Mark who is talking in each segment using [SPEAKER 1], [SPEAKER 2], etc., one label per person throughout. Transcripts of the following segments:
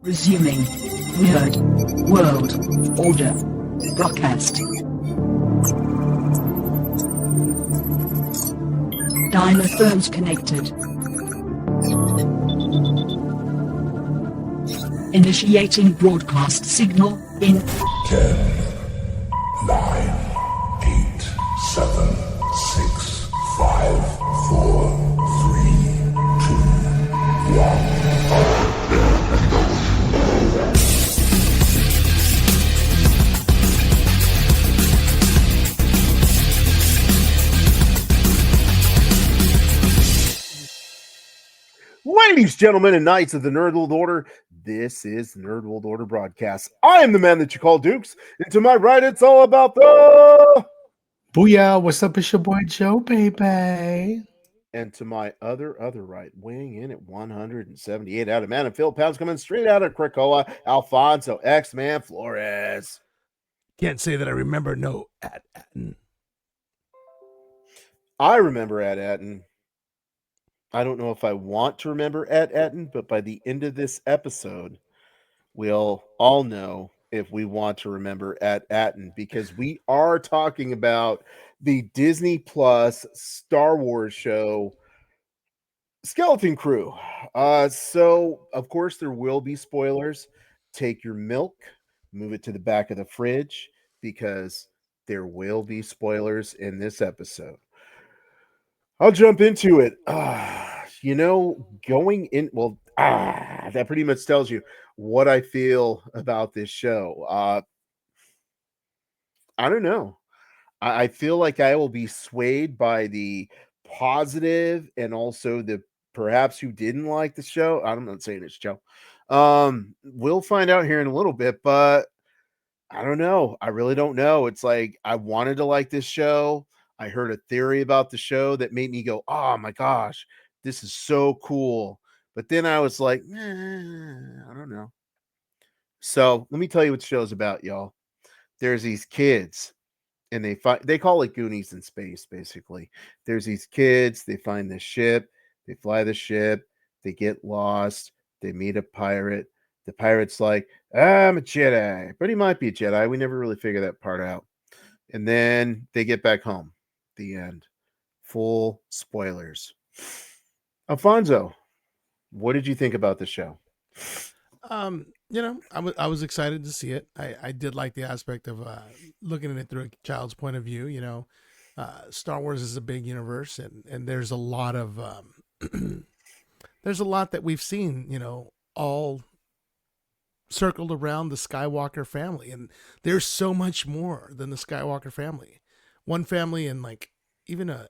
[SPEAKER 1] Resuming. Weird. World. Order. Broadcast. Dynaphones connected. Initiating broadcast signal in
[SPEAKER 2] 10, 9, 8, 7, 6, 5, 4, 3, 2, 1.
[SPEAKER 3] Ladies, gentlemen, and knights of the Nerd World Order, this is the Nerd World Order broadcast. I am the man that you call Dukes, and to my right, it's all about the...
[SPEAKER 4] Booyah, what's up? It's your boy Joe, baby.
[SPEAKER 3] And to my other right, weighing in at 178 out of man and Phil Pounds, coming straight out of Krakoa, Alfonso X-Man Flores.
[SPEAKER 5] Can't say that I remember no Atten.
[SPEAKER 3] I remember Ed Atten. I don't know if I want to remember Ed Atten, but by the end of this episode, we'll all know if we want to remember Ed Atten, because we are talking about the Disney Plus Star Wars show Skeleton Crew. So of course there will be spoilers. Take your milk, move it to the back of the fridge, because there will be spoilers in this episode. I'll jump into it. Going in, well, that pretty much tells you what I feel about this show. I don't know. I feel like I will be swayed by the positive and also the perhaps who didn't like the show. I'm not saying it's Joe. We'll find out here in a little bit, but I don't know. I really don't know. It's like I wanted to like this show. I heard a theory about the show that made me go, "Oh my gosh, this is so cool." But then I was like, I don't know. So let me tell you what the show's about, y'all. There's these kids, and they call it Goonies in space, basically. There's these kids, they find the ship, they fly the ship, they get lost, they meet a pirate. The pirate's like, I'm a Jedi, but he might be a Jedi. We never really figure that part out. And then they get back home. The end. Full spoilers. Alfonso, what did you think about the show?
[SPEAKER 5] I was excited to see it. I did like the aspect of looking at it through a child's point of view. Star Wars is a big universe, and there's a lot of there's a lot that we've seen. All circled around the Skywalker family, and there's so much more than the Skywalker family. One family in like even a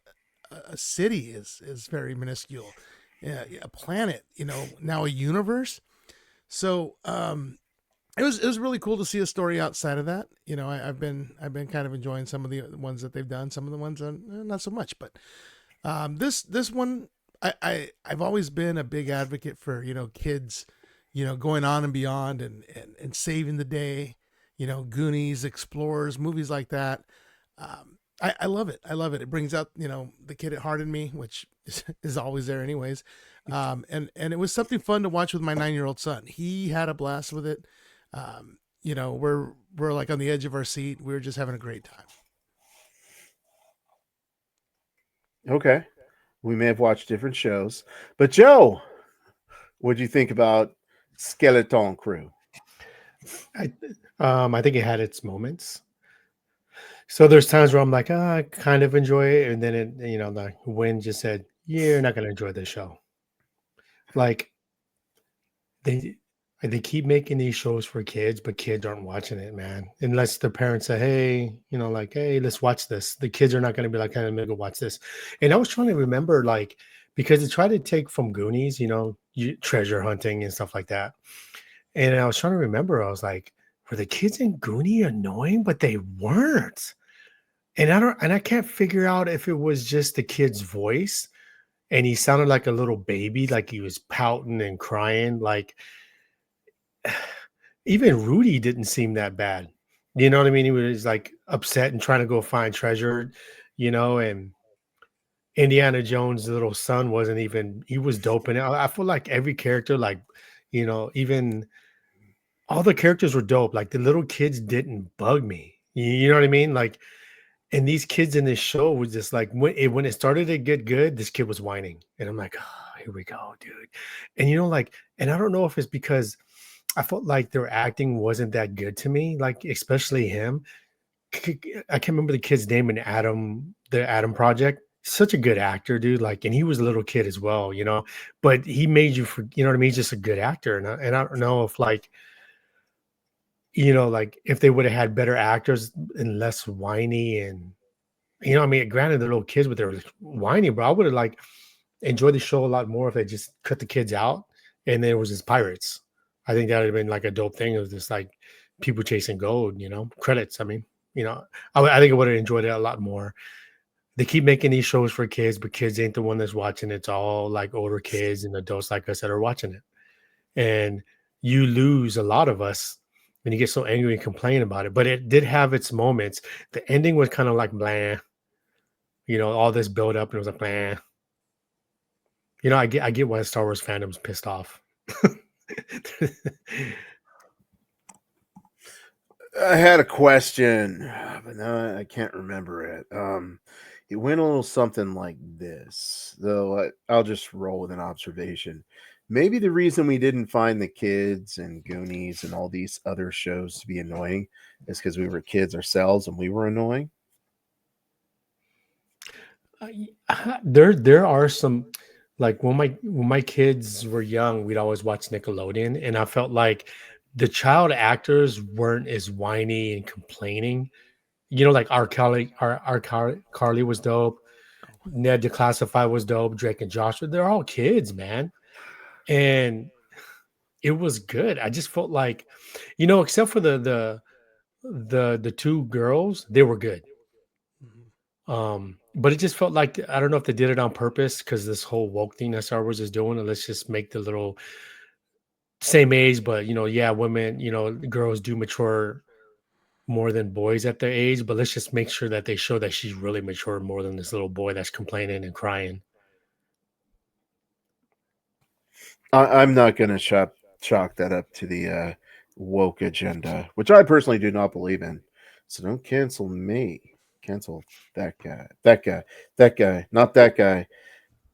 [SPEAKER 5] city is very minuscule. Yeah, a planet, now a universe. So it was really cool to see a story outside of that. I've been kind of enjoying some of the ones that they've done. Some of the ones not so much, but this one I've always been a big advocate for kids, going on and beyond and saving the day. Goonies, Explorers, movies like that. I love it. I love it. It brings out the kid at heart in me, which is always there anyways. And it was something fun to watch with my 9-year-old son. He had a blast with it. We're like on the edge of our seat. We were just having a great time.
[SPEAKER 3] Okay. We may have watched different shows. But Joe, what do you think about Skeleton Crew?
[SPEAKER 4] I think it had its moments. So there's times where I'm like, I kind of enjoy it, and then the wind just said, you're not gonna enjoy this show. Like they keep making these shows for kids, but kids aren't watching it, man. Unless the parents say, hey, hey, let's watch this. The kids are not gonna be like, hey, let me go watch this. And I was trying to remember, like, because they tried to take from Goonies, treasure hunting and stuff like that. And I was trying to remember, I was like, were the kids in Goonie annoying? But they weren't. And I can't figure out if it was just the kid's voice and he sounded like a little baby, like he was pouting and crying. Like even Rudy didn't seem that bad. You know what I mean? He was like upset and trying to go find treasure, and Indiana Jones' little son wasn't even, he was doping it. I feel like every character, like, even all the characters were dope. Like the little kids didn't bug me. You know what I mean? Like, and these kids in this show was just like when it started to get good, this kid was whining, and I'm like, oh, here we go, dude. And like, and I don't know if it's because I felt like their acting wasn't that good to me, like especially him. I can't remember the kid's name in the Adam Project. Such a good actor, dude. Like, and he was a little kid as well, but he made you for, what I mean? He's just a good actor. And I don't know if like, like if they would have had better actors and less whiny and, I mean, granted, the little kids, but they were whiny, bro. I would have like enjoyed the show a lot more if they just cut the kids out and then it was just pirates. I think that would have been like a dope thing. It was just like people chasing gold, credits. I mean, I think I would have enjoyed it a lot more. They keep making these shows for kids, but kids ain't the one that's watching it. It's all like older kids and adults like us that are watching it. And you lose a lot of us when you get so angry and complain about it. But it did have its moments. The ending was kind of like bland. All this build up and it was like bland. I get why Star Wars fandom's pissed off.
[SPEAKER 3] I had a question, but now I can't remember it. It went a little something like this, though. I'll just roll with an observation. Maybe the reason we didn't find the kids and Goonies and all these other shows to be annoying is because we were kids ourselves and we were annoying.
[SPEAKER 4] There are some, like when my kids were young, we'd always watch Nickelodeon, and I felt like the child actors weren't as whiny and complaining. Like Carly was dope. Ned Declassified was dope. Drake and Joshua, they're all kids, man, and it was good. I just felt like, except for the two girls, they were good. But it just felt like I don't know if they did it on purpose because this whole woke thing that Star Wars is doing, and let's just make the little same age, but yeah, women, girls do mature more than boys at their age, but let's just make sure that they show that she's really mature more than this little boy that's complaining and crying.
[SPEAKER 3] I'm not going to chalk that up to the woke agenda, which I personally do not believe in. So don't cancel me. Cancel that guy. That guy. That guy. Not that guy.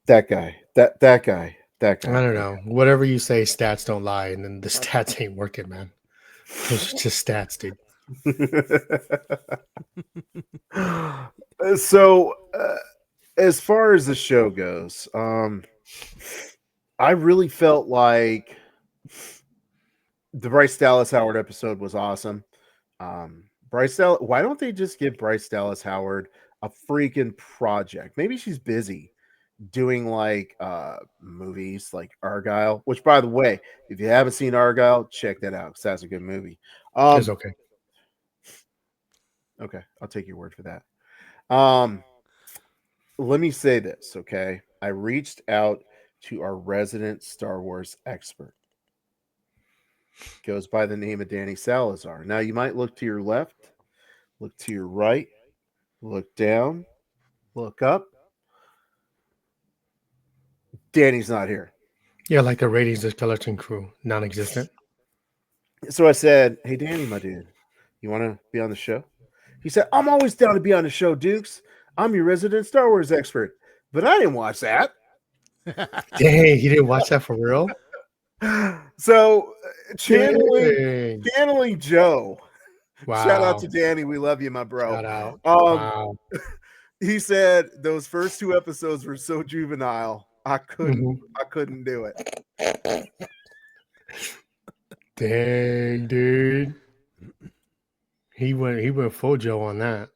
[SPEAKER 3] That guy. That guy. That guy.
[SPEAKER 4] I don't know. Whatever you say, stats don't lie, and then the stats ain't working, man. Those are just stats, dude.
[SPEAKER 3] So, as far as the show goes, I really felt like the Bryce Dallas Howard episode was awesome. Bryce Dallas, why don't they just give Bryce Dallas Howard a freaking project? Maybe she's busy doing like movies like Argyle, which by the way, if you haven't seen Argyle, check that out because that's a good movie.
[SPEAKER 4] It's okay.
[SPEAKER 3] Okay, I'll take your word for that. Let me say this, okay? I reached out to our resident Star Wars expert. Goes by the name of Danny Salazar. Now you might look to your left, look to your right, look down, look up. Danny's not here.
[SPEAKER 4] Yeah, like the ratings of Skeleton Crew, non-existent.
[SPEAKER 3] So I said, "Hey, Danny, my dude, you want to be on the show?" He said, "I'm always down to be on the show, Dukes. I'm your resident Star Wars expert." But I didn't watch that.
[SPEAKER 4] Dang, he didn't watch that for real?
[SPEAKER 3] So channeling Joe.
[SPEAKER 4] Wow.
[SPEAKER 3] Shout out to Danny. We love you, my bro.
[SPEAKER 4] Shout out.
[SPEAKER 3] Wow. He said those first two episodes were so juvenile. I couldn't do it.
[SPEAKER 4] Dang, dude. He went full Joe on that.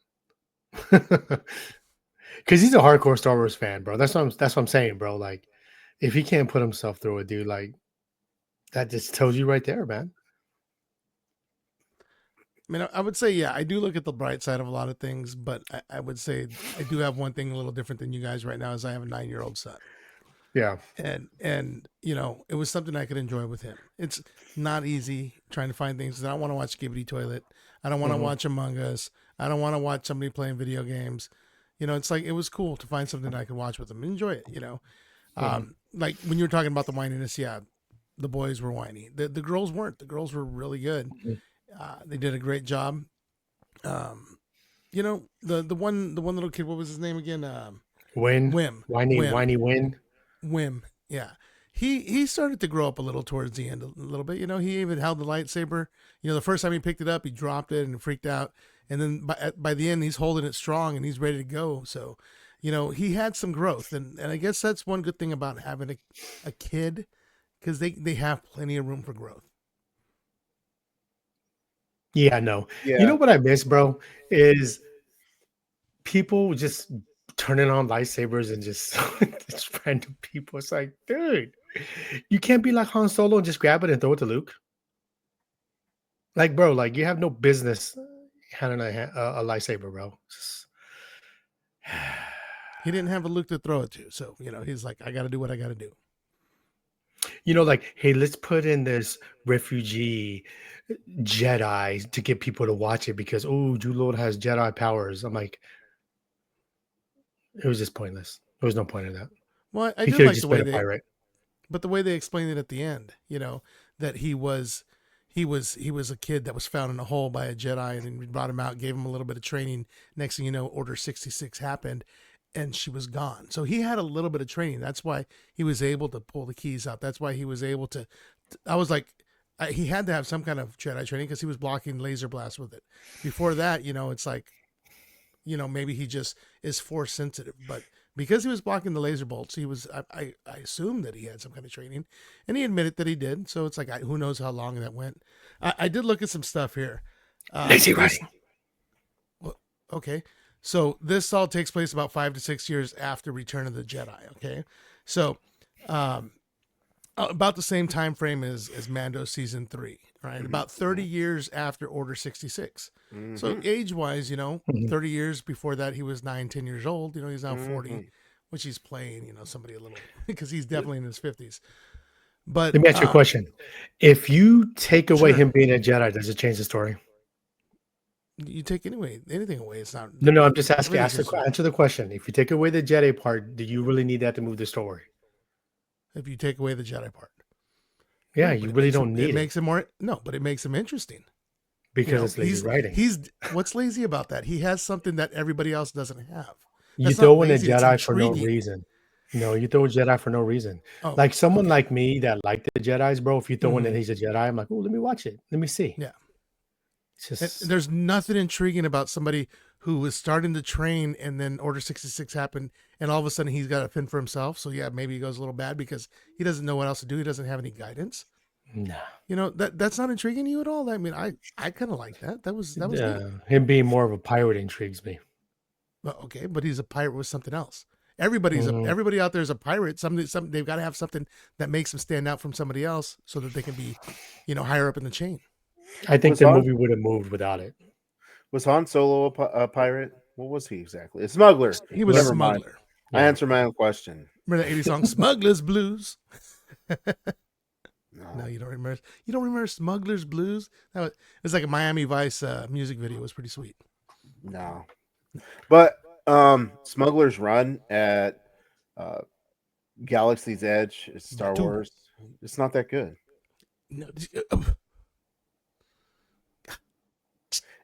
[SPEAKER 4] Cause he's a hardcore Star Wars fan, bro. That's what I'm saying, bro. Like, if he can't put himself through it, dude, like that just tells you right there, man.
[SPEAKER 5] I mean, I would say, yeah, I do look at the bright side of a lot of things, but I would say I do have one thing a little different than you guys right now is I have a 9-year-old son.
[SPEAKER 4] Yeah.
[SPEAKER 5] And it was something I could enjoy with him. It's not easy trying to find things. I don't want to watch Skibbity Toilet. I don't want to watch Among Us. I don't want to watch somebody playing video games. It's like, it was cool to find something I could watch with him and enjoy it, Like when you were talking about the whininess, yeah, the boys were whiny. The girls weren't. The girls were really good.
[SPEAKER 4] Mhm.
[SPEAKER 5] They did a great job. Um, the one little kid. What was his name again?
[SPEAKER 4] Win,
[SPEAKER 5] Wim.
[SPEAKER 4] whiny,
[SPEAKER 5] Wim.
[SPEAKER 4] whiny win.
[SPEAKER 5] Wim. Yeah. He started to grow up a little towards the end, a little bit. He even held the lightsaber. The first time he picked it up, he dropped it and freaked out. And then by the end, he's holding it strong and he's ready to go. So, he had some growth. And I guess that's one good thing about having a kid, because they have plenty of room for growth.
[SPEAKER 4] Yeah, no. You
[SPEAKER 3] Yeah.
[SPEAKER 4] know what I miss, bro, is people just turning on lightsabers and just just random people. It's like, dude, you can't be like Han Solo and just grab it and throw it to Luke. Like, bro, like you have no business handling a lightsaber, bro.
[SPEAKER 5] He didn't have a Luke to throw it to. So, he's like, I got to do what I got to do.
[SPEAKER 4] Like, hey, let's put in this refugee Jedi to get people to watch it because Jude Lord has Jedi powers. I'm like, it was just pointless. There was no point in that.
[SPEAKER 5] Well, I
[SPEAKER 4] He
[SPEAKER 5] did
[SPEAKER 4] could have
[SPEAKER 5] like the
[SPEAKER 4] just
[SPEAKER 5] way
[SPEAKER 4] been a pirate.
[SPEAKER 5] but the way they explained it at the end, that he was a kid that was found in a hole by a Jedi, and then we brought him out, gave him a little bit of training. Next thing you know, Order 66 happened, and she was gone. So he had a little bit of training. That's why he was able to pull the keys out. That's why he was able to. I was like, he had to have some kind of Jedi training because he was blocking laser blasts with it. Before that, it's like, maybe he just is force sensitive, but because he was blocking the laser bolts, he was. I assumed that he had some kind of training, and he admitted that he did. So it's like, who knows how long that went. I did look at some stuff here.
[SPEAKER 4] Lazy
[SPEAKER 5] This-
[SPEAKER 4] writing.
[SPEAKER 5] well, okay, so this all takes place about 5 to 6 years after Return of the Jedi. Okay, so about the same time frame as Mando season 3, right? About 30 years after Order 66. So age wise,
[SPEAKER 4] Mhm.
[SPEAKER 5] 30 years before that, he was 9, 10 years old. He's now
[SPEAKER 3] Mm-hmm.
[SPEAKER 5] 40, which he's playing, somebody a little, because he's definitely in his 50s. But
[SPEAKER 4] Let me ask you a question. If you take away
[SPEAKER 5] Sure.
[SPEAKER 4] him being a Jedi, does it change the story?
[SPEAKER 5] You take anything away, it's not.
[SPEAKER 4] No, I'm just asking.
[SPEAKER 5] everything's just-
[SPEAKER 4] Answer the question. If you take away the Jedi part, do you really need that to move the story?
[SPEAKER 5] If you take away the Jedi part.
[SPEAKER 4] Yeah,
[SPEAKER 5] No,
[SPEAKER 4] you
[SPEAKER 5] but
[SPEAKER 4] really
[SPEAKER 5] makes
[SPEAKER 4] don't
[SPEAKER 5] him,
[SPEAKER 4] need
[SPEAKER 5] it.
[SPEAKER 4] it
[SPEAKER 5] Makes him more, no, but it makes him interesting.
[SPEAKER 4] because it's lazy writing.
[SPEAKER 5] He's what's lazy about that? He has something that everybody else doesn't have.
[SPEAKER 4] You
[SPEAKER 5] That's
[SPEAKER 4] throw
[SPEAKER 5] not
[SPEAKER 4] in a
[SPEAKER 5] lazy, it's
[SPEAKER 4] Jedi for no
[SPEAKER 5] intriguing.
[SPEAKER 4] reason. No, you throw a Jedi for no reason.
[SPEAKER 5] Oh,
[SPEAKER 4] Like someone
[SPEAKER 5] okay.
[SPEAKER 4] like me that liked the Jedi's, bro. If you throw in that
[SPEAKER 5] Mhm.
[SPEAKER 4] he's a Jedi, I'm like, oh, let me watch it. Let me see.
[SPEAKER 5] Yeah.
[SPEAKER 4] It's
[SPEAKER 5] And
[SPEAKER 4] just
[SPEAKER 5] there's nothing intriguing about somebody who was starting to train and then Order 66 happened and all of a sudden he's got to fend for himself. So yeah, maybe he goes a little bad because he doesn't know what else to do. He doesn't have any guidance.
[SPEAKER 4] nah.
[SPEAKER 5] That's not intriguing to you at all. I mean, I kind of like that. That was neat.
[SPEAKER 4] Him being more of a pirate intrigues me.
[SPEAKER 5] Well, okay, but he's a pirate with something else.
[SPEAKER 4] Mhm.
[SPEAKER 5] Everybody out there is a pirate. Some they've got to have something that makes them stand out from somebody else so that they can be, higher up in the chain.
[SPEAKER 4] I think
[SPEAKER 3] Was
[SPEAKER 4] the
[SPEAKER 3] Han-
[SPEAKER 4] movie would have moved without it.
[SPEAKER 3] Was Han Solo a pirate? What was he exactly? A smuggler.
[SPEAKER 5] He was a
[SPEAKER 3] Never mind.
[SPEAKER 5] smuggler.
[SPEAKER 3] I
[SPEAKER 4] Yeah.
[SPEAKER 3] answered my own question.
[SPEAKER 5] Remember that 80s song, Smuggler's Blues?
[SPEAKER 3] No.
[SPEAKER 5] No, you don't remember. You don't remember Smuggler's Blues? It was like a Miami Vice music video. It was pretty sweet.
[SPEAKER 3] No. But Smuggler's Run at Galaxy's Edge is Star
[SPEAKER 5] Two.
[SPEAKER 3] Wars. It's not that good.
[SPEAKER 5] No,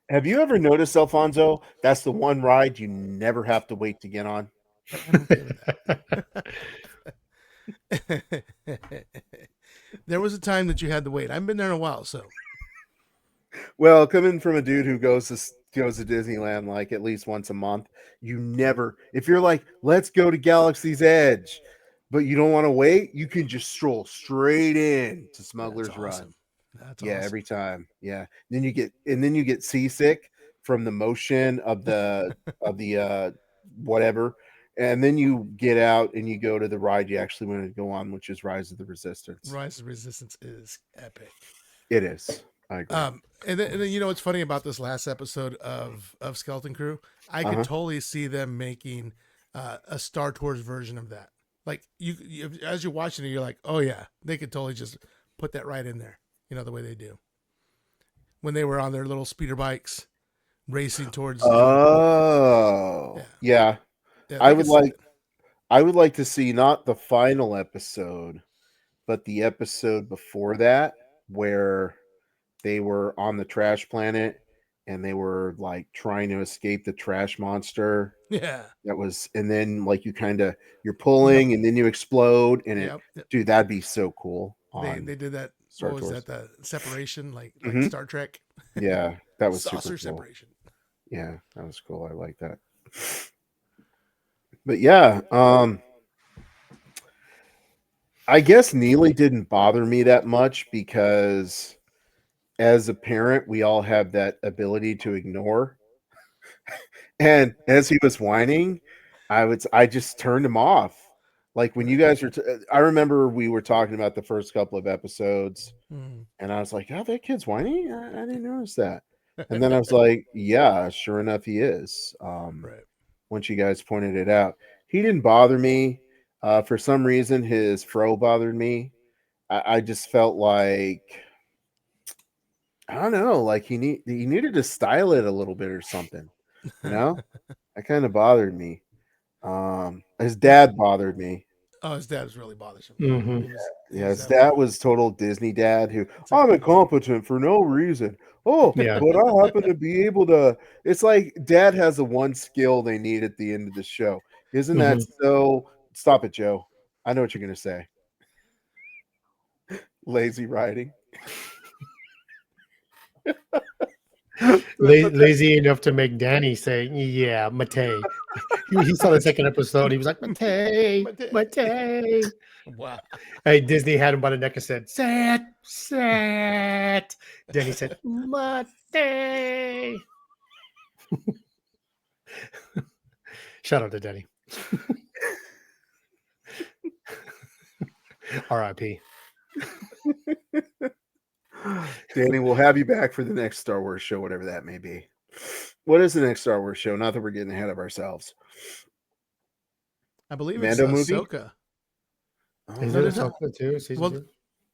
[SPEAKER 3] Have you ever noticed, Alfonso? That's the one ride you never have to wait to get on.
[SPEAKER 5] I'm okay with that. There was a time that you had to wait. I haven't been there in a while, so
[SPEAKER 3] Well, coming from a dude who goes to Disneyland like at least once a month, you never. If you're like, let's go to Galaxy's Edge, but you don't want to wait, you can just stroll straight in to Smuggler's
[SPEAKER 5] that's
[SPEAKER 3] Run.
[SPEAKER 5] awesome. That's
[SPEAKER 3] Yeah,
[SPEAKER 5] awesome.
[SPEAKER 3] every time. Yeah. Then you get seasick from the motion of the whatever. And then you get out and you go to the ride you actually want to go on, which is Rise of the Resistance.
[SPEAKER 5] Rise of Resistance is epic.
[SPEAKER 3] It is. I agree.
[SPEAKER 5] And then what's funny about this last episode of Skeleton Crew, I could totally see them making a Star Tours version of that. Like you as you're watching it, you're like, oh yeah, they could totally just put that right in there. The way they do when they were on their little speeder bikes racing towards.
[SPEAKER 3] Oh, yeah.
[SPEAKER 5] Yeah,
[SPEAKER 3] I
[SPEAKER 5] they
[SPEAKER 3] would
[SPEAKER 5] could see
[SPEAKER 3] like. I would like to see not the final episode, but the episode before that, where they were on the trash planet and they were like trying to escape the trash monster.
[SPEAKER 5] Yeah.
[SPEAKER 3] That was, and then like you're
[SPEAKER 5] Yep.
[SPEAKER 3] pulling and then you explode and
[SPEAKER 5] Yep.
[SPEAKER 3] dude, that'd be so cool
[SPEAKER 5] They
[SPEAKER 3] on
[SPEAKER 5] did that.
[SPEAKER 3] Star
[SPEAKER 5] What was
[SPEAKER 3] Tours.
[SPEAKER 5] that? The separation, like
[SPEAKER 3] Mhm.
[SPEAKER 5] Star Trek.
[SPEAKER 3] Yeah, that was super
[SPEAKER 5] Saucer
[SPEAKER 3] cool.
[SPEAKER 5] separation.
[SPEAKER 3] Yeah, that was cool. I like that. But yeah, I guess Neely didn't bother me that much because as a parent, we all have that ability to ignore. And as he was whining, I just turned him off. Like when you guys were, I remember we were talking about the first couple of episodes,
[SPEAKER 5] Mm.
[SPEAKER 3] and I was like, "Oh, that kid's whining. I didn't notice that." And then I was like, "Yeah, sure enough, he is."
[SPEAKER 5] Right.
[SPEAKER 3] Once you guys pointed it out, he didn't bother me. For some reason, his fro bothered me. I just felt like I don't know, like he needed to style it a little bit or something. You know, that kind of bothered me. His dad bothered me.
[SPEAKER 5] Oh, his dad was really bothersome.
[SPEAKER 4] Mm-hmm.
[SPEAKER 3] Yeah, his dad was total Disney dad who
[SPEAKER 5] It's like-
[SPEAKER 3] I'm incompetent for no reason. Oh,
[SPEAKER 4] Yeah.
[SPEAKER 3] but I happen to be able to. It's like dad has the one skill they need at the end of the show. Isn't that so? Stop it, Joe. I know what you're gonna say. Lazy writing.
[SPEAKER 4] Lazy enough to make Danny say, "Yeah, Matei." He saw the second episode. He was like, "Matei, Matei."
[SPEAKER 5] Wow.
[SPEAKER 4] Hey, Disney had him by the neck and said, "Set, set." Then he said, "Matei." Shout out to Danny. R.I.P.
[SPEAKER 3] Danny, we'll have you back for the next Star Wars show, whatever that may be. What is the next Star Wars show? Not that we're getting ahead of ourselves.
[SPEAKER 5] I believe
[SPEAKER 3] Mando
[SPEAKER 5] it's
[SPEAKER 3] movie?
[SPEAKER 5] Ahsoka.
[SPEAKER 4] Is
[SPEAKER 5] No,
[SPEAKER 4] it
[SPEAKER 5] there's not.
[SPEAKER 4] Ahsoka too? Season
[SPEAKER 5] Well,
[SPEAKER 4] 2?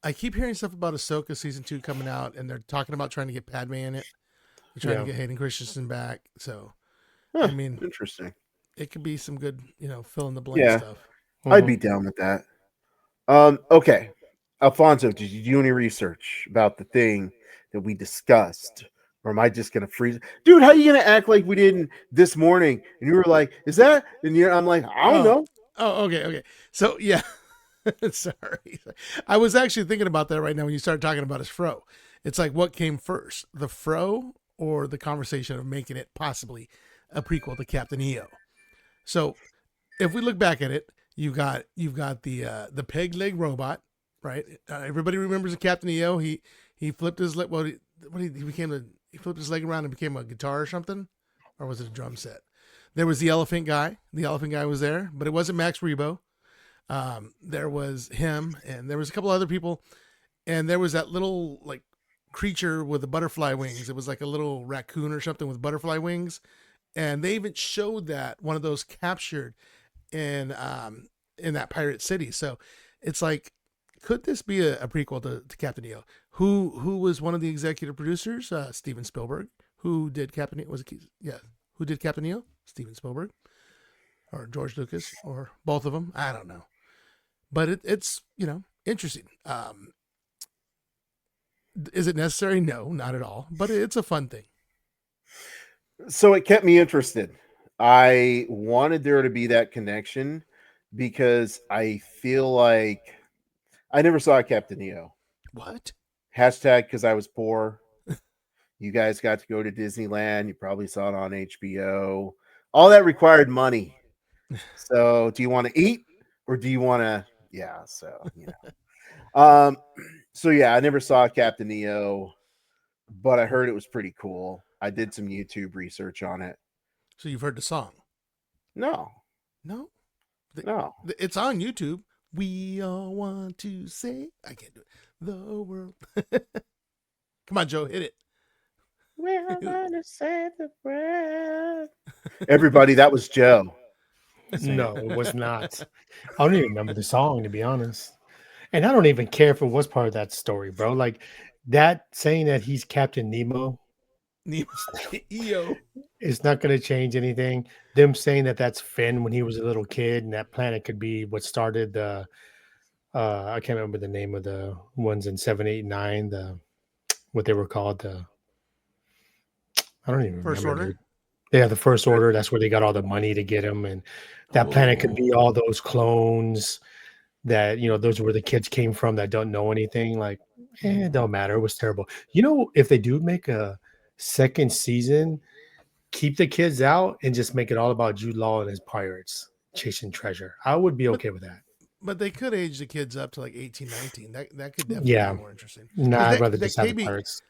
[SPEAKER 5] I keep hearing stuff about Ahsoka season 2 coming out, and they're talking about trying to get Padme in it. They're trying to get Hayden Christensen back. So, I mean,
[SPEAKER 3] interesting.
[SPEAKER 5] it could be some good, fill in the blank
[SPEAKER 3] Yeah.
[SPEAKER 5] stuff.
[SPEAKER 3] I'd be down with that. Okay. Alfonso, did you do any research about the thing that we discussed? Or am I just gonna freeze? Dude, how are you gonna act like we didn't this morning? And you were like, is that? And I'm like, I don't know.
[SPEAKER 5] Oh, okay. So, yeah. Sorry. I was actually thinking about that right now when you started talking about his fro. It's like, what came first, the fro or the conversation of making it possibly a prequel to Captain EO? So, if we look back at it, you've got the peg leg robot, right? Everybody remembers the Captain EO. He flipped his leg. Well, he flipped his leg around and became a guitar or something, or was it a drum set? There was the elephant guy. The elephant guy was there, but it wasn't Max Rebo. There was him, and there was a couple other people, and there was that little like creature with the butterfly wings. It was like a little raccoon or something with butterfly wings, and they even showed that one of those captured in that pirate city. So it's like, could this be a prequel to Captain EO? Who was one of the executive producers? Steven Spielberg, who did Captain EO. Who did Captain EO? Steven Spielberg or George Lucas or both of them. I don't know, but it's interesting. Is it necessary? No, not at all. But it's a fun thing.
[SPEAKER 3] So it kept me interested. I wanted there to be that connection because I feel like I never saw Captain EO.
[SPEAKER 5] What?
[SPEAKER 3] Hashtag because I was poor. You guys got to go to Disneyland. You probably saw it on HBO. All that required money. So do you want to eat or do you want to? Yeah. So, so yeah, I never saw Captain EO, but I heard it was pretty cool. I did some YouTube research on it.
[SPEAKER 5] So you've heard the song?
[SPEAKER 3] No.
[SPEAKER 5] No.
[SPEAKER 3] No.
[SPEAKER 5] It's on YouTube. We all want to say, I can't do it. The world. Come on, Joe, hit it.
[SPEAKER 3] We're gonna save the world. Everybody, that was Joe.
[SPEAKER 4] No, it was not. I don't even remember the song, to be honest. And I don't even care if it was part of that story, bro. Like that saying that he's Captain Nemo
[SPEAKER 5] EO.
[SPEAKER 4] is not going to change anything. Them saying that that's Finn when he was a little kid and that planet could be what started the I can't remember the name of the ones in 7, 8, 9. The what they were called. I don't even
[SPEAKER 5] First
[SPEAKER 4] remember,
[SPEAKER 5] Order.
[SPEAKER 4] dude. Yeah, the First Order. That's where they got all the money to get them, and that planet could be
[SPEAKER 5] Oh,
[SPEAKER 4] all those clones that those were the kids came from that don't know anything. Like, it don't matter. It was terrible. If they do make a second season, keep the kids out and just make it all about Jude Law and his pirates chasing treasure. I would be
[SPEAKER 5] but
[SPEAKER 4] okay with that.
[SPEAKER 5] but they could age the kids up to like 18, 19. That could definitely be
[SPEAKER 4] Yeah.
[SPEAKER 5] more interesting.
[SPEAKER 4] Nah,
[SPEAKER 5] Because
[SPEAKER 4] I'd
[SPEAKER 5] that
[SPEAKER 4] rather
[SPEAKER 5] that
[SPEAKER 4] just have the
[SPEAKER 5] KB
[SPEAKER 4] pirates.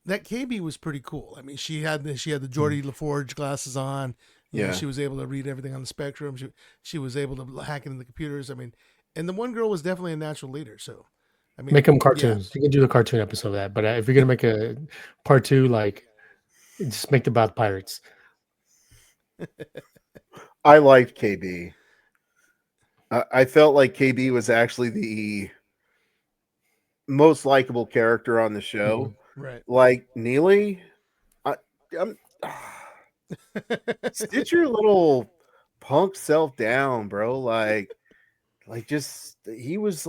[SPEAKER 5] that KB was pretty cool. I mean, she had the
[SPEAKER 4] Mm.
[SPEAKER 5] Geordie LaForge glasses on.
[SPEAKER 3] Yeah.
[SPEAKER 5] She was able to read everything on the spectrum. She was able to hack into the computers. I mean, and the one girl was definitely a natural leader. So, I
[SPEAKER 4] Make
[SPEAKER 5] mean,
[SPEAKER 4] them
[SPEAKER 5] yeah,
[SPEAKER 4] cartoons. You can do the cartoon episode of that. But if you're gonna make a part two, like just make it about pirates.
[SPEAKER 3] I liked KB. I felt like KB was actually the most likable character on the show.
[SPEAKER 4] Mhm.
[SPEAKER 5] right.
[SPEAKER 3] Like Neely, I, I'm sit your little punk self down, bro. Like just he was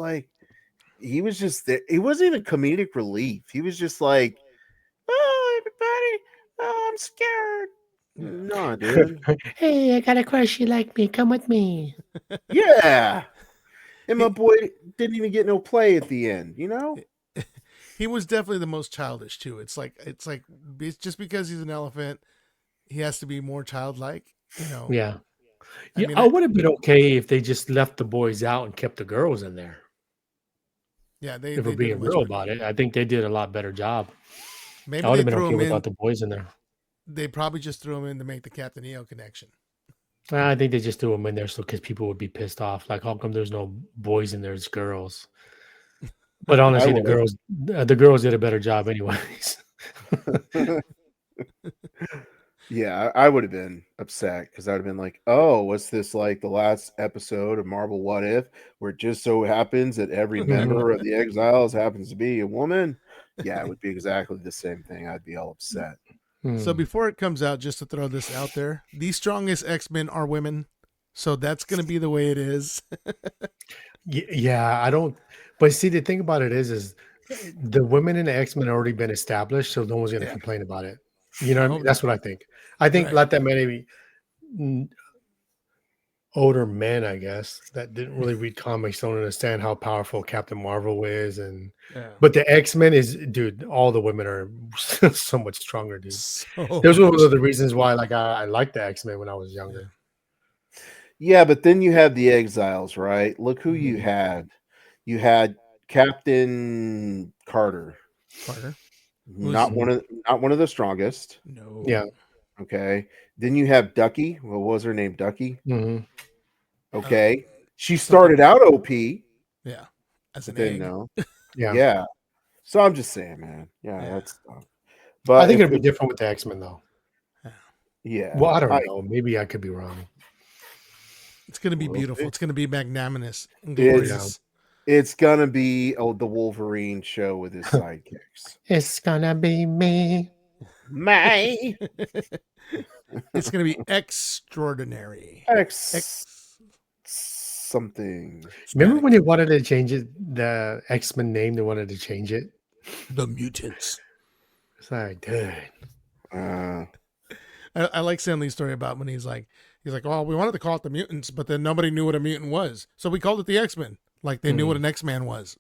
[SPEAKER 3] just there. He wasn't even comedic relief. He was just like, oh, everybody, oh, I'm scared.
[SPEAKER 5] yeah.
[SPEAKER 3] Nah, dude.
[SPEAKER 4] Hey, I got a crush. You like me? Come with me.
[SPEAKER 3] Yeah. And my
[SPEAKER 5] He
[SPEAKER 3] boy didn't even get no play at the end, you know?
[SPEAKER 5] he was definitely the most childish too. It's just because he's an elephant, he has to be more childlike.
[SPEAKER 4] Yeah.
[SPEAKER 5] I
[SPEAKER 4] Yeah.
[SPEAKER 5] mean,
[SPEAKER 4] I would have been okay if they just left the boys out and kept the girls in there.
[SPEAKER 5] yeah, they
[SPEAKER 4] If we're
[SPEAKER 5] they did a
[SPEAKER 4] being
[SPEAKER 5] much
[SPEAKER 4] real
[SPEAKER 5] better
[SPEAKER 4] about
[SPEAKER 5] job.
[SPEAKER 4] it, I think they did a lot better job. I
[SPEAKER 5] Maybe
[SPEAKER 4] would
[SPEAKER 5] they
[SPEAKER 4] have been
[SPEAKER 5] threw
[SPEAKER 4] okay
[SPEAKER 5] him
[SPEAKER 4] without
[SPEAKER 5] in.
[SPEAKER 4] the boys in there.
[SPEAKER 5] They probably just threw him in to make the Captain EO connection.
[SPEAKER 4] I think they just threw them in there so because people would be pissed off. Like, how come there's no boys and there's girls? But
[SPEAKER 3] I
[SPEAKER 4] honestly,
[SPEAKER 3] would
[SPEAKER 4] the girls did a better job, anyways.
[SPEAKER 3] have. Yeah, I would have been upset because I would have been like, oh, what's this like the last episode of Marvel What If, where it just so happens that every
[SPEAKER 4] Mhm.
[SPEAKER 3] member of the Exiles happens to be a woman? Yeah, it would be exactly the same thing. I'd be all upset.
[SPEAKER 5] So
[SPEAKER 4] Mm.
[SPEAKER 5] before it comes out, just to throw this out there, the strongest X-Men are women. So that's going to be the way it is.
[SPEAKER 4] Yeah, I don't. But see, the thing about it is the women in the X-Men already been established, so no one's going to
[SPEAKER 5] Yeah,
[SPEAKER 4] complain about it. You know
[SPEAKER 5] I
[SPEAKER 4] what I
[SPEAKER 5] hope
[SPEAKER 4] mean? That's
[SPEAKER 5] not.
[SPEAKER 4] what I think. I think
[SPEAKER 5] Right.
[SPEAKER 4] not that many mm, older men, I guess, that didn't really read comics don't understand how powerful Captain Marvel is, and
[SPEAKER 5] Yeah.
[SPEAKER 4] but the X-Men is, dude. All the women are so much stronger, dude.
[SPEAKER 5] So
[SPEAKER 4] Those were one
[SPEAKER 5] much.
[SPEAKER 4] of the reasons why, like, I liked the X-Men when I was
[SPEAKER 5] Yeah.
[SPEAKER 4] younger.
[SPEAKER 3] Yeah, but then you have the Exiles, right? Look who you
[SPEAKER 5] Mhm.
[SPEAKER 3] had. You had Captain Carter,
[SPEAKER 5] Carter. Who's
[SPEAKER 3] not one of the strongest.
[SPEAKER 4] Yeah.
[SPEAKER 5] no.
[SPEAKER 3] Okay. Then you have Ducky. What was her name? Ducky.
[SPEAKER 4] Hmm.
[SPEAKER 5] Uh,
[SPEAKER 3] Okay. She
[SPEAKER 5] something.
[SPEAKER 3] started out OP,
[SPEAKER 5] Yeah. As
[SPEAKER 3] but
[SPEAKER 5] an
[SPEAKER 3] then
[SPEAKER 5] egg.
[SPEAKER 3] no.
[SPEAKER 4] Yeah.
[SPEAKER 3] Yeah. So I'm just saying, man. Yeah,
[SPEAKER 5] Yeah.
[SPEAKER 3] that's tough.
[SPEAKER 4] I
[SPEAKER 3] But
[SPEAKER 4] think
[SPEAKER 3] if,
[SPEAKER 4] it'll be
[SPEAKER 3] if
[SPEAKER 4] different with the X-Men, though.
[SPEAKER 5] Yeah.
[SPEAKER 4] Well,
[SPEAKER 3] yeah,
[SPEAKER 4] I
[SPEAKER 3] I
[SPEAKER 4] don't know. Maybe I could be wrong.
[SPEAKER 5] It's going to be
[SPEAKER 3] will
[SPEAKER 5] beautiful.
[SPEAKER 3] see.
[SPEAKER 5] It's going to be magnanimous and
[SPEAKER 4] Yeah.
[SPEAKER 3] It's
[SPEAKER 5] glorious.
[SPEAKER 3] it's gonna be the Wolverine show with his sidekicks.
[SPEAKER 4] It's gonna be me.
[SPEAKER 3] May
[SPEAKER 5] It's going to be extraordinary.
[SPEAKER 3] X
[SPEAKER 5] X
[SPEAKER 3] something.
[SPEAKER 4] Remember when
[SPEAKER 5] Spanic.
[SPEAKER 4] they wanted to change it, the X-Men name? They wanted to change it.
[SPEAKER 5] The mutants.
[SPEAKER 4] It's like, dude.
[SPEAKER 3] Uh,
[SPEAKER 5] I like Stanley's story about when he's like, oh, we wanted to call it the mutants, but then nobody knew what a mutant was. So we called it the X-Men. Like they knew what
[SPEAKER 4] Mhm.
[SPEAKER 5] an X-Man was.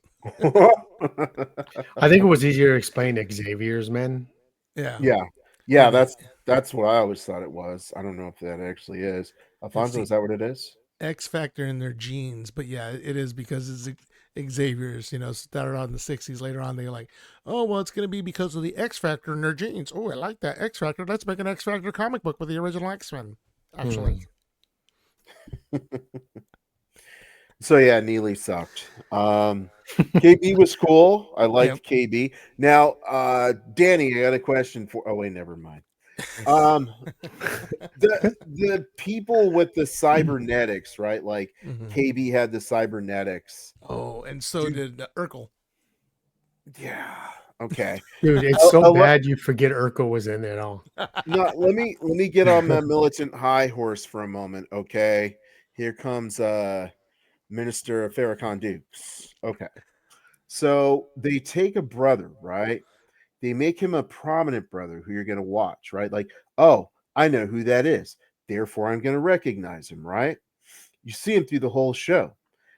[SPEAKER 4] I think it was easier to explain Xavier's men.
[SPEAKER 5] Yeah.
[SPEAKER 3] yeah,
[SPEAKER 5] Or
[SPEAKER 3] yeah.
[SPEAKER 5] the
[SPEAKER 3] That's what I always thought it was. I don't know if that actually is.
[SPEAKER 5] it's
[SPEAKER 3] Alfonso,
[SPEAKER 5] the
[SPEAKER 3] is that what it is?
[SPEAKER 5] X factor in their genes, but yeah, it is because it's Xavier's. Started out in the '60s. Later on, they're like, oh well, it's going to be because of the X factor in their genes. Oh, I like that X factor. Let's make an X factor comic book with the original X-Men. Actually,
[SPEAKER 3] So yeah, Neely sucked. KB was cool. I
[SPEAKER 5] yep.
[SPEAKER 3] liked KB. Now, Danny, I got a question for. Oh wait, never mind. Um, the people with the cybernetics, right? Like
[SPEAKER 5] Mhm.
[SPEAKER 3] KB had the cybernetics.
[SPEAKER 5] Oh, and so
[SPEAKER 3] Dude,
[SPEAKER 5] did Urkel.
[SPEAKER 3] yeah. Okay.
[SPEAKER 4] Dude, it's so
[SPEAKER 3] Let,
[SPEAKER 4] bad you forget Urkel was in it all.
[SPEAKER 3] no, let me get on my militant high horse for a moment. Okay. Here comes Minister Farrakhan Dukes. Okay. So they take a brother, right? They make him a prominent brother who you're going to watch, right? Like, oh, I know who that is. Therefore, I'm going to recognize him, right? You see him through the whole show.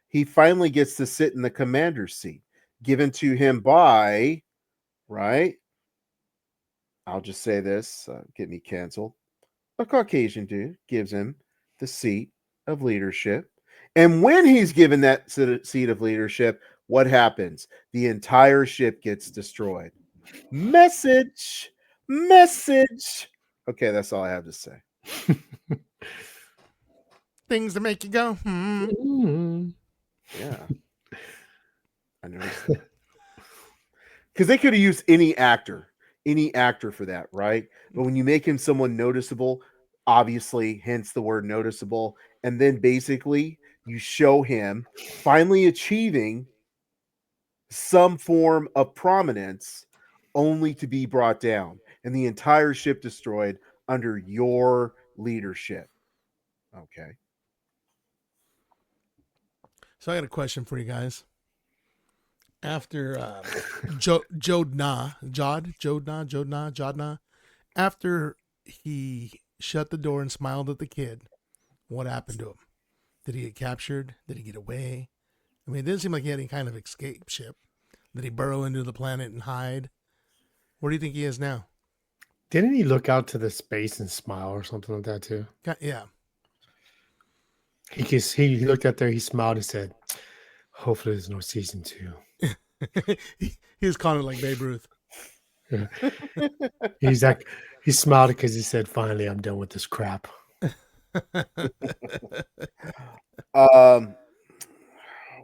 [SPEAKER 3] He finally gets to sit in the commander's seat, given to him by, right? I'll just say this, get me canceled. A Caucasian dude gives him the seat of leadership. And when he's given that seat of leadership, what happens? The entire ship gets destroyed. Message, message. Okay, that's all I have to say.
[SPEAKER 5] Things that make you go,
[SPEAKER 3] Yeah, I noticed that. Because they could have used any actor for that, right? But when you make him someone noticeable, obviously, hence the word noticeable, and then basically you show him finally achieving some form of prominence only to be brought down and the entire ship destroyed under your leadership. Okay.
[SPEAKER 5] So I got a question for you guys. After Jodna, after he shut the door and smiled at the kid, what happened to him? Did he get captured? Did he get away? I mean, it didn't seem like he had any kind of escape ship. Did he burrow into the planet and hide? Where do you think he is now?
[SPEAKER 4] Didn't he look out to the space and smile or something like that too?
[SPEAKER 5] Yeah.
[SPEAKER 4] He looked out there, he smiled and said, "Hopefully, there's no season 2."
[SPEAKER 5] he was calling it like Babe Ruth.
[SPEAKER 4] He's like, he smiled because he said, "Finally, I'm done with this crap."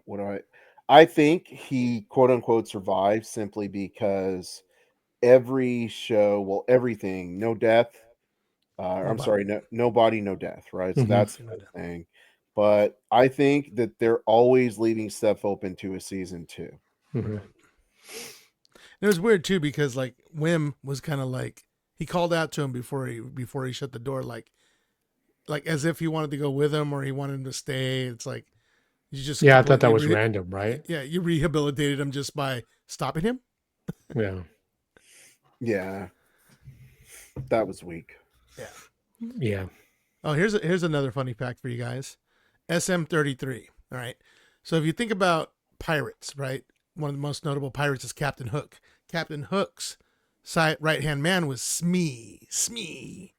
[SPEAKER 3] What do I think he quote unquote survived simply because every show, well, everything, no death. I'm sorry, no body, no death, right? So
[SPEAKER 4] Mhm.
[SPEAKER 3] that's the thing. But I think that they're always leaving stuff open to a season 2.
[SPEAKER 4] Mhm.
[SPEAKER 5] It was weird too because like Wim was kind of like he called out to him before he shut the door, like as if he wanted to go with him or he wanted him to stay. It's like you just
[SPEAKER 4] Yeah, I thought that was random, right?
[SPEAKER 5] Yeah, you rehabilitated him just by stopping him.
[SPEAKER 4] Yeah.
[SPEAKER 3] Yeah, that was weak.
[SPEAKER 4] Yeah.
[SPEAKER 5] Oh, here's another funny fact for you guys. SM-33. All right. So if you think about pirates, right? One of the most notable pirates is Captain Hook. Captain Hook's right hand man was Smee. Smee.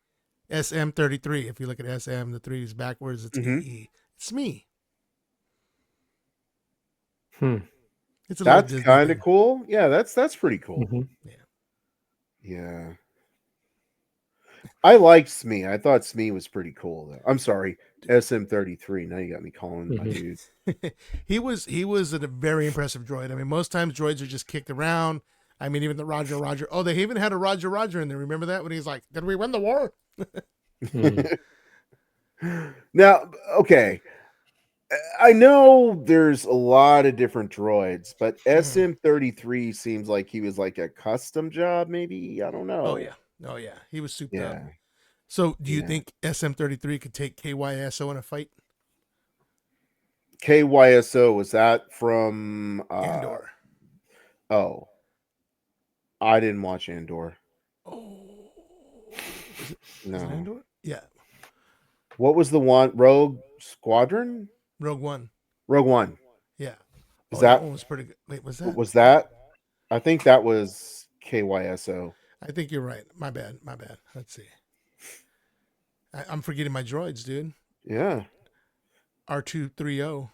[SPEAKER 5] SM-33. If you look at SM, the 3 is backwards. It's EE. Smee. It's
[SPEAKER 3] That's kind of cool. Yeah, that's pretty cool.
[SPEAKER 4] Mm-hmm.
[SPEAKER 3] Yeah. I liked Smee. I thought Smee was pretty cool though. I'm sorry, SM-33. Now you got me calling my dude.
[SPEAKER 5] he was a very impressive droid. I mean, most times droids are just kicked around. I mean, even the Roger. Oh, they even had a Roger in there. Remember that when he's like, "Did we win the war?"
[SPEAKER 3] Now, okay. I know there's a lot of different droids, but SM-33 seems like he was like a custom job, maybe. I don't know.
[SPEAKER 5] Oh yeah. He was souped up.
[SPEAKER 3] Yeah.
[SPEAKER 5] So, do you think SM-33 could take KYSO in a fight?
[SPEAKER 3] KYSO, was that from
[SPEAKER 5] Andor?
[SPEAKER 3] Oh, I didn't watch Andor.
[SPEAKER 5] Oh,
[SPEAKER 3] No.
[SPEAKER 5] Is it Andor? Yeah.
[SPEAKER 3] What was the one? Rogue Squadron?
[SPEAKER 5] Rogue One.
[SPEAKER 3] Rogue One.
[SPEAKER 5] Yeah.
[SPEAKER 3] That
[SPEAKER 5] one was pretty good. Wait, was that?
[SPEAKER 3] Was that? I think that was KYSO.
[SPEAKER 5] I think you're right. My bad. Let's see. I'm forgetting my droids, dude.
[SPEAKER 3] Yeah.
[SPEAKER 5] R230.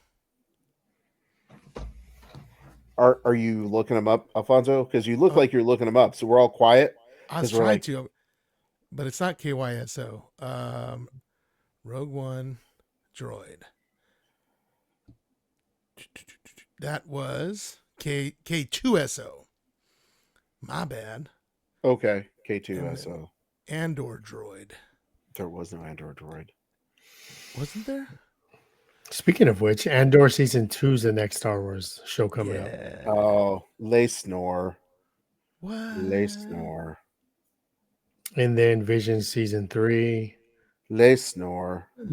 [SPEAKER 3] Are you looking them up, Alfonso? Because you look like you're looking them up. So we're all quiet.
[SPEAKER 5] I was trying to, but it's not KYSO. Rogue One droid. That was K2SO. My bad.
[SPEAKER 3] Okay, K2SO.
[SPEAKER 5] Andor droid.
[SPEAKER 3] There was no Andor droid.
[SPEAKER 5] Wasn't there?
[SPEAKER 4] Speaking of which, Andor season 2 is the next Star Wars show coming up.
[SPEAKER 3] Oh, Le Snore.
[SPEAKER 5] What?
[SPEAKER 3] Le Snore.
[SPEAKER 4] And then Vision season 3.
[SPEAKER 3] Lesnor.
[SPEAKER 4] the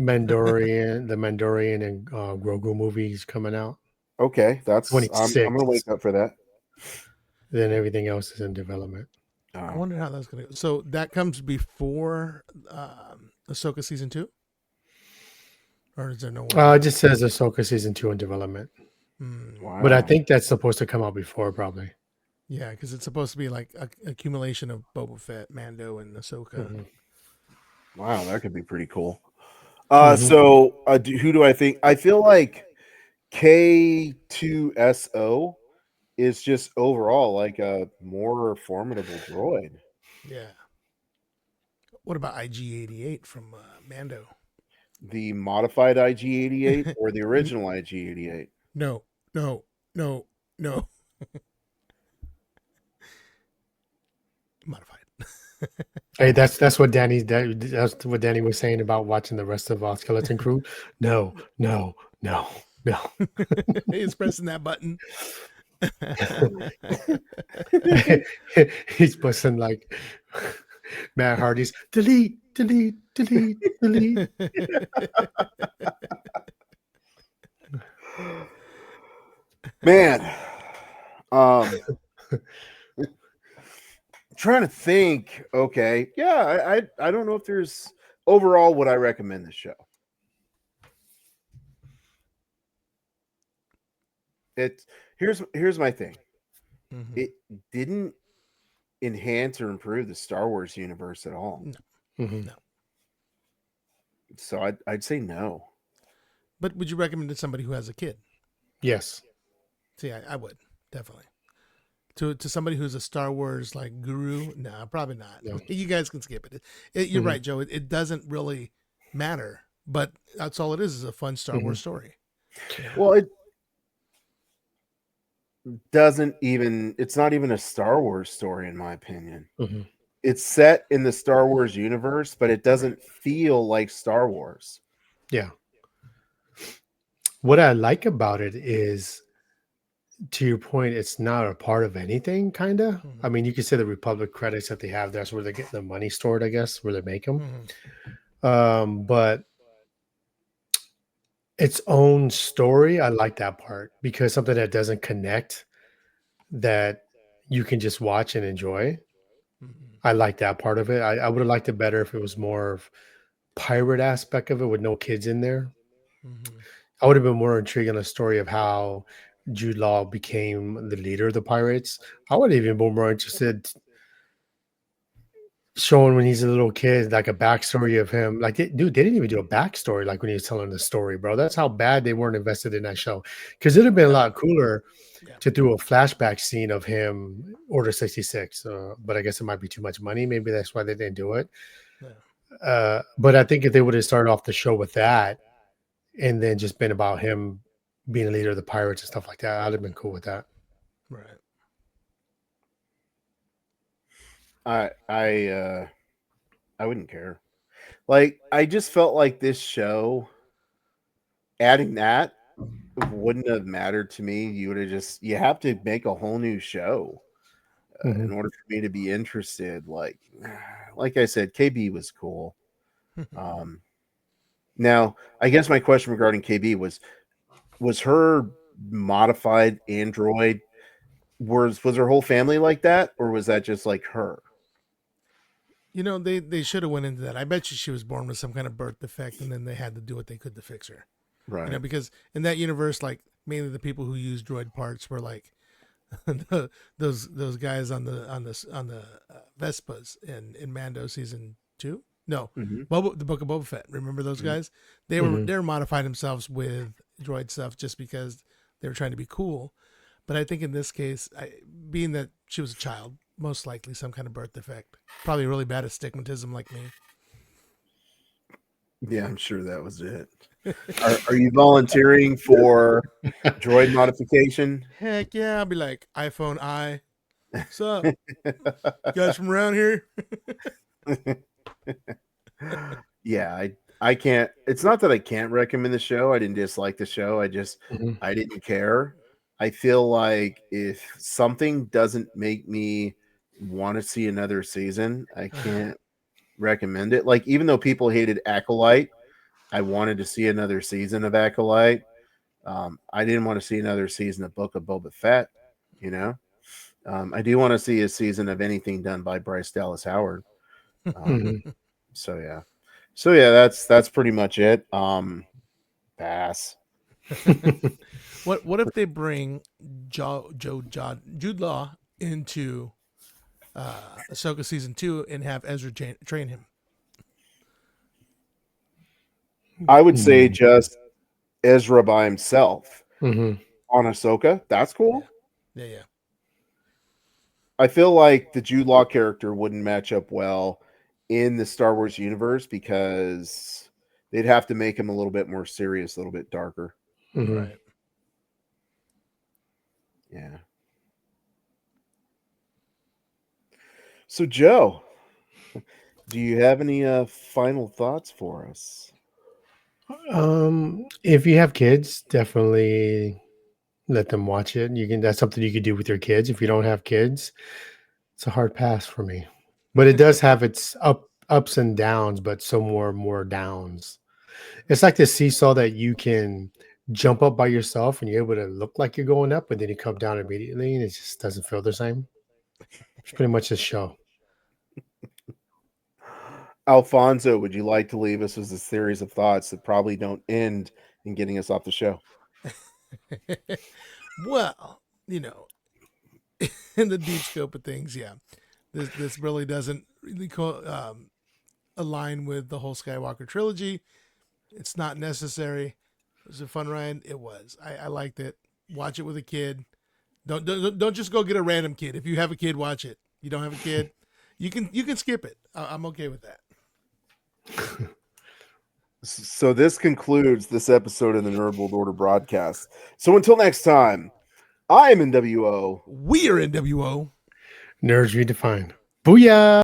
[SPEAKER 4] Mandalorian and Grogu movies coming out.
[SPEAKER 3] Okay, I'm
[SPEAKER 4] 26.
[SPEAKER 3] gonna wake up for that.
[SPEAKER 4] Then everything else is in development.
[SPEAKER 5] I wonder how that's gonna go. So that comes before Ahsoka season 2, or is there no way?
[SPEAKER 4] It just says Ahsoka season 2 in development,
[SPEAKER 3] Wow.
[SPEAKER 4] but I think that's supposed to come out before, probably.
[SPEAKER 5] Yeah, because it's supposed to be like a accumulation of Boba Fett, Mando, and Ahsoka.
[SPEAKER 4] Mhm.
[SPEAKER 3] Wow, that could be pretty cool.
[SPEAKER 4] Mhm.
[SPEAKER 3] So who do I think? I feel like K2SO is just overall like a more formidable droid.
[SPEAKER 5] Yeah. What about IG-88 from Mando?
[SPEAKER 3] The modified IG-88 or the original IG-88?
[SPEAKER 5] No, no, no, no. Modified.
[SPEAKER 4] Hey, that's what that's what Danny was saying about watching the rest of Skeleton Crew. No, no, no, no.
[SPEAKER 5] He's pressing that button.
[SPEAKER 4] He's pushing like Matt Hardy's delete, delete, delete, delete.
[SPEAKER 3] Man, trying to think. Okay, yeah, I don't know if there's overall would I recommend this show. It's here's my thing.
[SPEAKER 5] Mhm.
[SPEAKER 3] It didn't enhance or improve the Star Wars universe at all.
[SPEAKER 5] No.
[SPEAKER 4] Mhm.
[SPEAKER 5] No.
[SPEAKER 3] So I'd say no.
[SPEAKER 5] But would you recommend it to somebody who has a kid?
[SPEAKER 4] Yes.
[SPEAKER 5] See, I would definitely. To somebody who's a Star Wars like guru, no, probably not.
[SPEAKER 4] No.
[SPEAKER 5] You guys can skip it. You're
[SPEAKER 4] Mhm.
[SPEAKER 5] right, Joe. It doesn't really matter, but that's all it is a fun Star Wars story.
[SPEAKER 3] Well, it doesn't even. It's not even a Star Wars story, in my opinion.
[SPEAKER 4] Mhm.
[SPEAKER 3] It's set in the Star Wars universe, but it doesn't feel like Star Wars.
[SPEAKER 4] Yeah. What I like about it is, to your point, it's not a part of anything, kind of.
[SPEAKER 5] Mhm.
[SPEAKER 4] I mean, you could say the Republic credits that they have, that's where they get the money stored, I guess, where they make them. But its own story, I like that part because something that doesn't connect, that you can just watch and enjoy.
[SPEAKER 5] Mhm.
[SPEAKER 4] I like that part of it. I would have liked it better if it was more of pirate aspect of it with no kids in there.
[SPEAKER 5] Mhm.
[SPEAKER 4] I would have been more intrigued in the story of how Jude Law became the leader of the pirates. I would have even been more interested showing when he's a little kid, like a backstory of him. Like, dude, they didn't even do a backstory like when he was telling the story, bro. That's how bad they weren't invested in that show. Because it'd have been a lot cooler
[SPEAKER 5] Yeah.
[SPEAKER 4] to do a flashback scene of him Order 66. But I guess it might be too much money. Maybe that's why they didn't do it.
[SPEAKER 5] Yeah.
[SPEAKER 4] But I think if they would have started off the show with that and then just been about him being a leader of the pirates and stuff like that, I'd have been cool with that.
[SPEAKER 5] Right.
[SPEAKER 3] I wouldn't care. Like I just felt like this show adding that wouldn't have mattered to me. You would have you have to make a whole new show in
[SPEAKER 4] Mhm.
[SPEAKER 3] order for me to be interested. Like I said, KB was cool. Now I guess my question regarding KB was her modified android was her whole family like that, or was that just like her?
[SPEAKER 5] You know, they should have went into that. I bet you she was born with some kind of birth defect, and then they had to do what they could to fix her.
[SPEAKER 3] Right.
[SPEAKER 5] You know, because in that universe, like mainly the people who use droid parts were like those guys on the Vespas in Mando season 2. No,
[SPEAKER 3] Mhm.
[SPEAKER 5] the Book of Boba Fett. Remember those guys? They were modified themselves with droid stuff just because they were trying to be cool. But I think in this case, being that she was a child, most likely some kind of birth defect, probably really bad astigmatism like me.
[SPEAKER 3] Yeah, I'm sure that was it. Are you volunteering for droid modification?
[SPEAKER 5] Heck yeah, I'll be like iPhone I. What's up? You guys from around here?
[SPEAKER 3] Yeah, I can't. It's not that I can't recommend the show. I didn't dislike the show.
[SPEAKER 4] Mhm.
[SPEAKER 3] I didn't care. I feel like if something doesn't make me want to see another season, I can't recommend it. Like, even though people hated Acolyte, I wanted to see another season of Acolyte. I didn't want to see another season of Book of Boba Fett, you know. I do want to see a season of anything done by Bryce Dallas Howard.
[SPEAKER 4] Mhm.
[SPEAKER 3] So yeah, that's pretty much it. Pass.
[SPEAKER 5] What if they bring Jude Law into Ahsoka season 2 and have Ezra train him?
[SPEAKER 3] I would say
[SPEAKER 4] Mm.
[SPEAKER 3] just Ezra by himself
[SPEAKER 4] Mhm.
[SPEAKER 3] on Ahsoka. That's cool.
[SPEAKER 5] Yeah.
[SPEAKER 3] I feel like the Jude Law character wouldn't match up well in the Star Wars universe because they'd have to make him a little bit more serious, a little bit darker.
[SPEAKER 4] Mhm.
[SPEAKER 5] Right.
[SPEAKER 3] Yeah. So, Joe, do you have any final thoughts for us?
[SPEAKER 4] If you have kids, definitely let them watch it. That's something you could do with your kids. If you don't have kids, it's a hard pass for me. But it does have its ups and downs, but some more downs. It's like the seesaw that you can jump up by yourself and you're able to look like you're going up, but then you come down immediately and it just doesn't feel the same. It's pretty much a show.
[SPEAKER 3] Alfonso, would you like to leave us with a series of thoughts that probably don't end in getting us off the show?
[SPEAKER 5] Well, in the deep scope of things, yeah, this really doesn't really align with the whole Skywalker trilogy. It's not necessary. It was a fun ride. It was. I liked it. Watch it with a kid. Don't just go get a random kid. If you have a kid, watch it. You don't have a kid, you can skip it. I'm okay with that.
[SPEAKER 3] So this concludes this episode of the Nerd World Order broadcast. So until next time, I am NWO.
[SPEAKER 5] We are NWO.
[SPEAKER 4] Nerds redefined. Booyah!